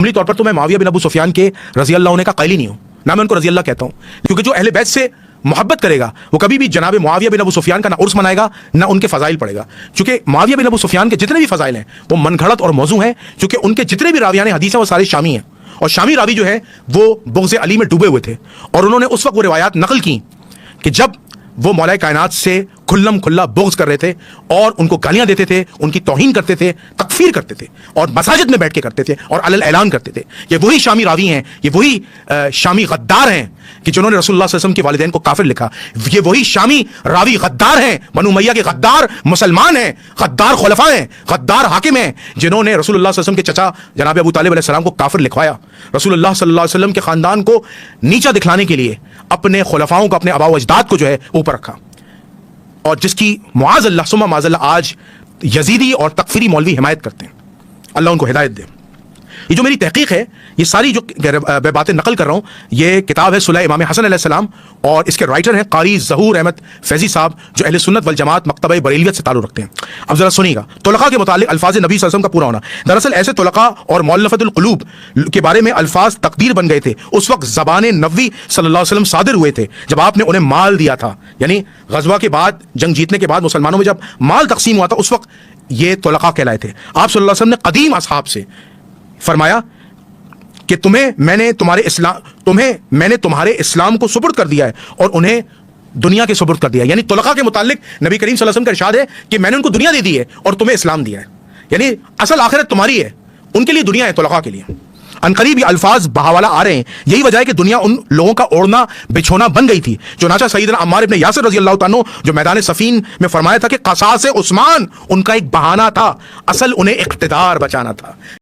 عملی طور پر تو میں معاویہ بن ابو سفیان کے رضی اللہ عنہ کا قائل ہی نہیں ہوں، نہ میں ان کو رضی اللہ کہتا ہوں، کیونکہ جو اہل بیت سے محبت کرے گا وہ کبھی بھی جناب معاویہ بن ابو سفیان کا نہ عرس منائے گا نہ ان کے فضائل پڑھے گا، چونکہ معاویہ بن ابو سفیان کے جتنے بھی فضائل ہیں وہ من گھڑت اور موضوع ہیں، چونکہ ان کے جتنے بھی راویان حدیث ہیں وہ سارے شامی ہیں، اور شامی راوی جو ہے وہ بغض علی میں ڈوبے ہوئے تھے، اور انہوں نے اس وقت وہ روایات نقل کی کہ جب وہ مولا کائنات سے کھلم کھلا بغض کر رہے تھے اور ان کو گالیاں دیتے تھے، ان کی توہین کرتے تھے، تکفیر کرتے تھے، اور مساجد میں بیٹھ کے کرتے تھے اور علل اعلان کرتے تھے۔ یہ وہی شامی راوی ہیں، یہ وہی شامی غدار ہیں کہ جنہوں نے رسول اللہ صلی اللہ علیہ وسلم کے والدین کو کافر لکھا، یہ وہی شامی راوی غدار ہیں، بنو امیہ کے غدار مسلمان ہیں، غدار خلفاء ہیں، غدار حاکم ہیں، جنہوں نے رسول اللہ صلی اللہ علیہ وسلم کے چچا جناب ابو طالب علیہ السلام کو کافر لکھوایا، رسول اللہ صلی اللہ علیہ وسلم کے خاندان کو نیچا دکھلانے کے لیے اپنے خلفاؤں کو، اپنے آباء و اجداد کو جو ہے اوپر رکھا، اور جس کی معاذ اللہ ثم معاذ اللہ آج یزیدی اور تکفیری مولوی حمایت کرتے ہیں، اللہ ان کو ہدایت دے۔ یہ جو میری تحقیق ہے، یہ ساری جو میں باتیں نقل کر رہا ہوں، یہ کتاب ہے صلح امام حسن علیہ السلام، اور اس کے رائٹر ہیں قاری ظہور احمد فیضی صاحب، جو اہل سنت والجماعت مکتبہ بریلویت سے تعلق رکھتے ہیں۔ اب ذرا سنیے گا طلقاء کے متعلق الفاظ نبی صلی اللہ علیہ وسلم کا پورا ہونا۔ دراصل ایسے طلقاء اور مؤلفۃ القلوب کے بارے میں الفاظ تقدیر بن گئے تھے اس وقت زبان نبوی صلی اللہ علیہ وسلم صادر ہوئے تھے، جب آپ نے انہیں مال دیا تھا، یعنی غزوہ کے بعد، جنگ جیتنے کے بعد مسلمانوں میں جب مال تقسیم ہوا تھا، اس وقت یہ طلقاء کہلائے تھے۔ آپ صلی اللہ علیہ وسلم نے قدیم اصحاب سے فرمایا کہ میں نے تمہارے اسلام کو سپرد کر دیا ہے اور انہیں دنیا کے سپرد کر دیا ہے، یعنی طلقاء کے متعلق نبی کریم صلی اللہ علیہ وسلم کا ارشاد ہے کہ میں نے ان کو دنیا دے دی ہے اور تمہیں اسلام دیا ہے، یعنی اصل آخرت تمہاری ہے، ان کے لیے دنیا ہے، طلقاء کے لیے۔ عنقریب یہ الفاظ بہاوالہ آ رہے ہیں، یہی وجہ ہے کہ دنیا ان لوگوں کا اوڑھنا بچھونا بن گئی تھی، چنانچہ سیدنا عمار ابن یاسر رضی اللہ عنہ جو میدان صفین میں فرمایا تھا کہ قصاص عثمان ان کا ایک بہانہ تھا، اصل انہیں اقتدار بچانا تھا۔